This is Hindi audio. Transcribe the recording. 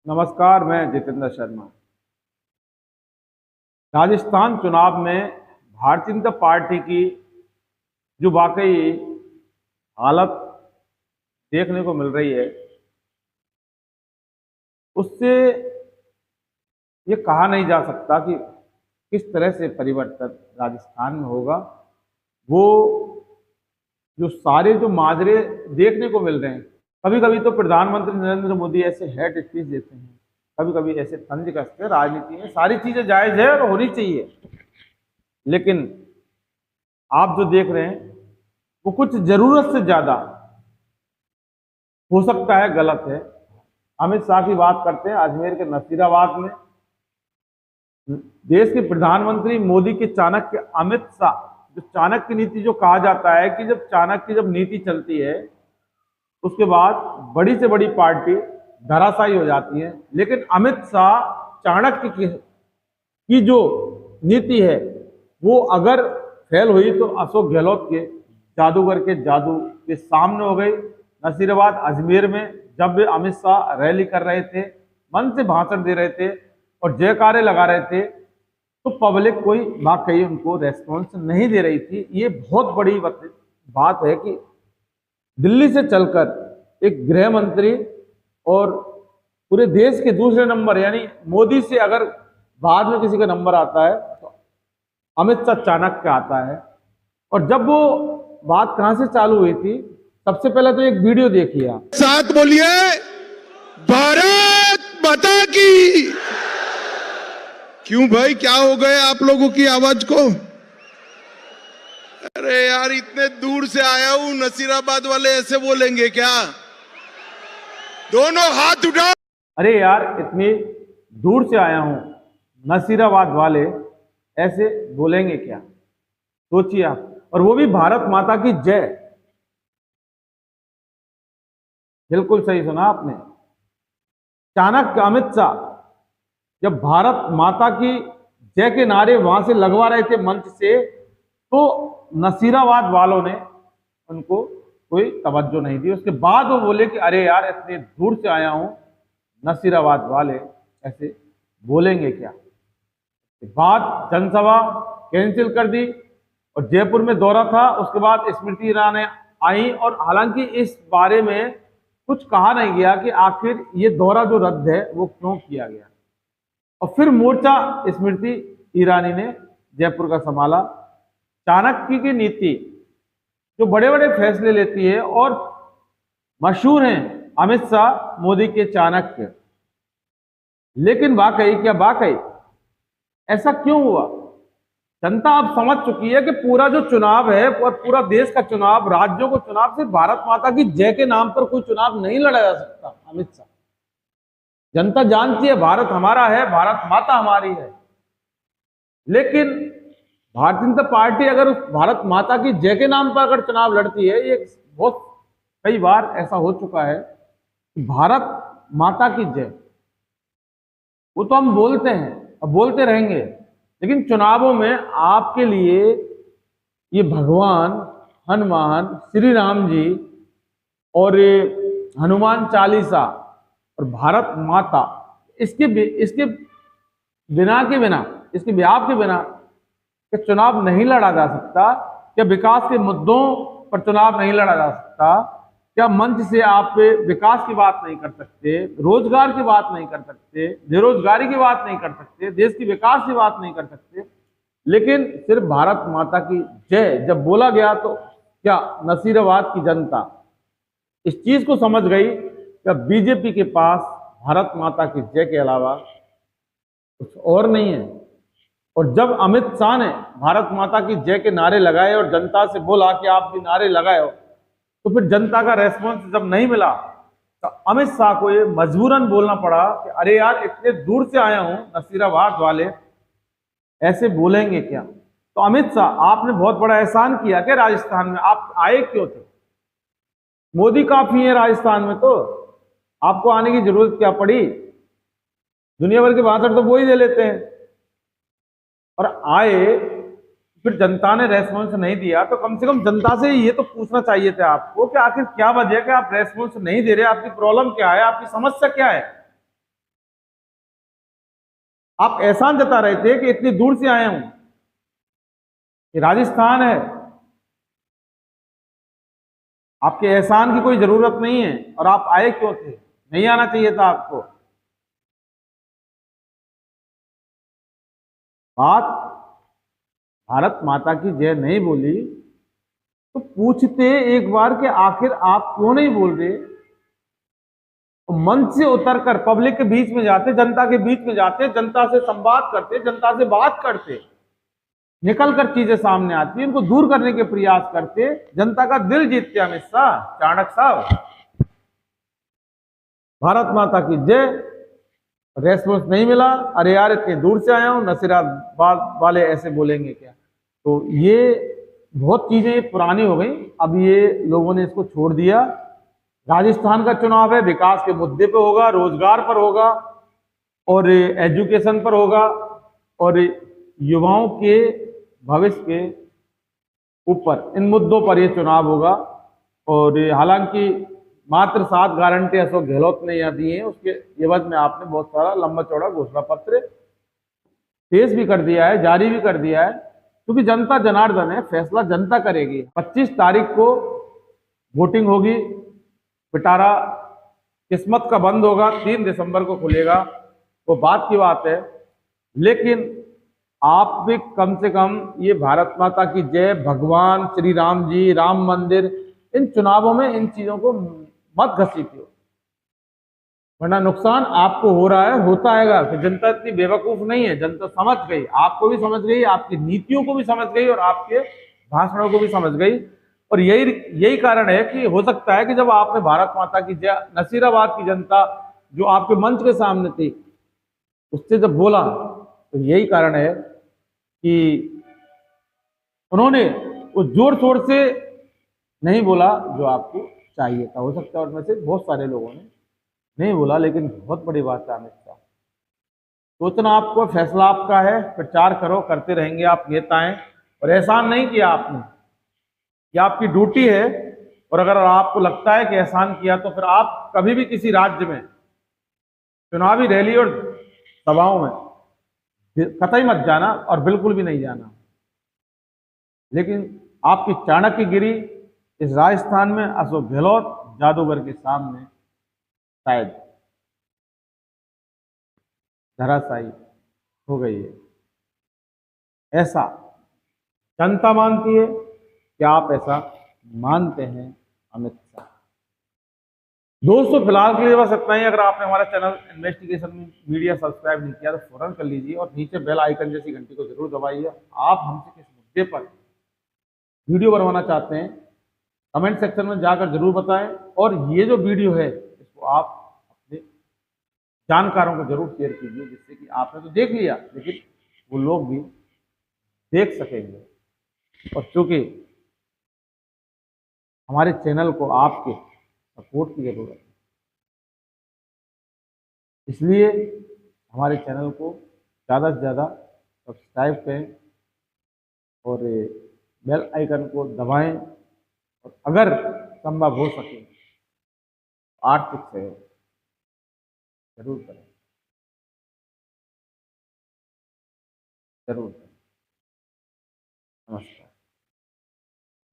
नमस्कार, मैं जितेंद्र शर्मा। राजस्थान चुनाव में भारतीय जनता पार्टी की जो वाकई हालत देखने को मिल रही है, उससे ये कहा नहीं जा सकता कि किस तरह से परिवर्तन राजस्थान में होगा। वो जो सारे जो माजरे देखने को मिल रहे हैं, कभी कभी तो प्रधानमंत्री नरेंद्र मोदी ऐसे हेड स्पीच देते हैं, कभी कभी ऐसे तंज कसते हैं। राजनीति में सारी चीजें जायज है और होनी चाहिए, लेकिन आप जो देख रहे हैं वो कुछ जरूरत से ज्यादा हो सकता है गलत है। अमित शाह की बात करते हैं। अजमेर के नसीराबाद में देश के प्रधानमंत्री मोदी के चाणक्य अमित शाह, जो चाणक्य नीति जो कहा जाता है कि जब चाणक्य जब नीति चलती है उसके बाद बड़ी से बड़ी पार्टी धराशायी हो जाती है, लेकिन अमित शाह चाणक्य की जो नीति है वो अगर फेल हुई तो अशोक गहलोत के जादूगर के जादू के सामने हो गई। नसीराबाद अजमेर में जब भी अमित शाह रैली कर रहे थे, मन से भाषण दे रहे थे और जयकारे लगा रहे थे, तो पब्लिक कोई वाकई उनको रेस्पॉन्स नहीं दे रही थी। ये बहुत बड़ी बात है कि दिल्ली से चलकर एक गृह मंत्री और पूरे देश के दूसरे नंबर यानी मोदी से अगर बाद में किसी का नंबर आता है तो अमित शाह चाणक्य आता है। और जब वो बात कहां से चालू हुई थी, सबसे पहले तो एक वीडियो देखिए आप। साथ बोलिए भारत माता की। क्यों भाई, क्या हो गए आप लोगों की आवाज को? अरे यार, इतने दूर से आया हूं, नसीराबाद वाले ऐसे बोलेंगे क्या? दोनों हाथ उठाओ। अरे यार, इतनी दूर से आया हूं, नसीराबाद वाले ऐसे बोलेंगे क्या? सोचिए आप। और वो भी भारत माता की जय। बिल्कुल सही सुना आपने। चाणक्य अमित शाह जब भारत माता की जय के नारे वहां से लगवा रहे थे मंच से, तो नसीराबाद वालों ने उनको कोई तवज्जो नहीं दी। उसके बाद वो बोले कि अरे यार, इतने दूर से आया हूं, नसीराबाद वाले ऐसे बोलेंगे क्या? बाद जनसभा कैंसिल कर दी और जयपुर में दौरा था। उसके बाद स्मृति ईरानी आई और हालांकि इस बारे में कुछ कहा नहीं गया कि आखिर ये दौरा जो रद्द है वो क्यों किया गया। और फिर मोर्चा स्मृति ईरानी ने जयपुर का संभाला। चाणक्य की नीति जो बड़े बड़े फैसले लेती है, और मशहूर हैं अमित शाह मोदी के चाणक्य, लेकिन वाकई क्या वाकई ऐसा क्यों हुआ? जनता अब समझ चुकी है कि पूरा जो चुनाव है और पूरा देश का चुनाव, राज्यों को चुनाव, सिर्फ भारत माता की जय के नाम पर कोई चुनाव नहीं लड़ा जा सकता। अमित शाह, जनता जानती है भारत हमारा है, भारत माता हमारी है, लेकिन भारतीय जनता पार्टी अगर उस भारत माता की जय के नाम पर अगर चुनाव लड़ती है, ये बहुत कई बार ऐसा हो चुका है कि भारत माता की जय वो तो हम बोलते हैं, अब बोलते रहेंगे, लेकिन चुनावों में आपके लिए ये भगवान हनुमान, श्री राम जी और ये हनुमान चालीसा और भारत माता, इसके बिना इसके व्याप के बिना कि चुनाव नहीं लड़ा जा सकता? क्या विकास के मुद्दों पर चुनाव नहीं लड़ा जा सकता? क्या मंच से आप विकास की बात नहीं कर सकते, रोजगार की बात नहीं कर सकते, बेरोजगारी की बात नहीं कर सकते, देश की विकास की बात नहीं कर सकते? लेकिन सिर्फ भारत माता की जय जब बोला गया तो क्या नसीराबाद की जनता इस चीज को समझ गई कि बीजेपी के पास भारत माता की जय के अलावा कुछ और नहीं है? और जब अमित शाह ने भारत माता की जय के नारे लगाए और जनता से बोला कि आप भी नारे लगाओ, तो फिर जनता का रेस्पॉन्स जब नहीं मिला तो अमित शाह को ये मजबूरन बोलना पड़ा कि अरे यार, इतने दूर से आया हूं, नसीराबाद वाले ऐसे बोलेंगे क्या? तो अमित शाह, आपने बहुत बड़ा एहसान किया कि राजस्थान में आप आए क्यों थे? मोदी काफी है राजस्थान में, तो आपको आने की जरूरत क्या पड़ी? दुनिया भर के भाषण तो वो ही दे लेते हैं। और आए, फिर जनता ने रेस्पॉन्स नहीं दिया, तो कम से कम जनता से ये तो पूछना चाहिए था आपको कि आखिर क्या वजह है कि आप रेस्पॉन्स नहीं दे रहे, आपकी प्रॉब्लम क्या है, आपकी समस्या क्या है? आप एहसान जता रहे थे कि इतनी दूर से आया हूं, ये राजस्थान है, आपके एहसान की कोई जरूरत नहीं है, और आप आए क्यों थे? नहीं आना चाहिए था आपको। बात भारत माता की जय नहीं बोली तो पूछते एक बार कि आखिर आप क्यों नहीं बोल रहे? तो मंच से उतरकर पब्लिक के बीच में जाते, जनता के बीच में जाते, जनता से संवाद करते, जनता से बात करते, निकलकर चीजें सामने आती, इनको दूर करने के प्रयास करते, जनता का दिल जीतते अमित शाह, चाणक्य साहब। भारत माता की जय। रेस्पॉन्स नहीं मिला, अरे यार इतनी दूर से आया हूं, नसीराबाद वाले ऐसे बोलेंगे क्या? तो ये बहुत चीजें पुरानी हो गई, अब ये लोगों ने इसको छोड़ दिया। राजस्थान का चुनाव है, विकास के मुद्दे पे होगा, रोजगार पर होगा, और एजुकेशन पर होगा, और युवाओं के भविष्य के ऊपर, इन मुद्दों पर यह चुनाव होगा। और हालांकि मात्र 7 गारंटी अशोक गहलोत ने यहाँ दी है, उसके एवज में आपने बहुत सारा लंबा चौड़ा घोषणा पत्र पेश भी कर दिया है, जारी भी कर दिया है, क्योंकि जनता जनार्दन है, फैसला जनता करेगी। 25 तारीख को वोटिंग होगी, पिटारा किस्मत का बंद होगा, 3 दिसंबर को खुलेगा, वो बात की बात है। लेकिन आप भी कम से कम ये भारत माता की जय, भगवान श्री राम जी, राम मंदिर, इन चुनावों में इन चीजों को मत घसीटियो, वरना नुकसान आपको हो रहा है, होता आएगा। कि जनता इतनी बेवकूफ नहीं है, जनता समझ गई, आपको भी समझ गई, आपकी नीतियों को भी समझ गई, और आपके भाषणों को भी समझ गई। और यही कारण है कि हो सकता है कि जब आपने भारत माता की जय, नसीराबाद की जनता जो आपके मंच के सामने थी, उससे जब बोला, तो यही कारण है कि उन्होंने वो जोर शोर से नहीं बोला जो आपको चाहिए था। हो सकता है उनमें से बहुत सारे लोगों ने नहीं बोला, लेकिन बहुत बड़ी बात है अमित शाह, सोचना आपको, फैसला आपका है, प्रचार करो, करते रहेंगे आप नेता हैं, और एहसान नहीं किया आपने, ये आपकी ड्यूटी है। और अगर आपको लगता है कि एहसान किया, तो फिर आप कभी भी किसी राज्य में चुनावी रैली और सभाओं में कतई मत जाना, और बिल्कुल भी नहीं जाना। लेकिन आपकी चाणक्यगिरी इस राजस्थान में अशोक गहलोत जादूगर के सामने शायद धराशायी हो गई है, ऐसा जनता मानती है। क्या आप ऐसा मानते हैं अमित शाह? दोस्तों फिलहाल के लिए बस इतना ही। अगर आपने हमारा चैनल इन्वेस्टिगेशन मीडिया सब्सक्राइब नहीं किया तो फौरन कर लीजिए, और नीचे बेल आइकन जैसी घंटी को जरूर दबाइए। आप हमसे किस मुद्दे पर वीडियो बनवाना चाहते हैं कमेंट सेक्शन में जाकर जरूर बताएं, और ये जो वीडियो है इसको आप अपने जानकारों को जरूर शेयर कीजिए, जिससे कि आपने तो देख लिया, लेकिन वो लोग भी देख सकेंगे। और चूंकि हमारे चैनल को आपके सपोर्ट की जरूरत है, इसलिए हमारे चैनल को ज़्यादा से ज़्यादा सब्सक्राइब करें, और बेल आइकन को दबाएं, और अगर संभव हो सके आर्थिक सहयोग जरूर करें, जरूर करें। नमस्कार।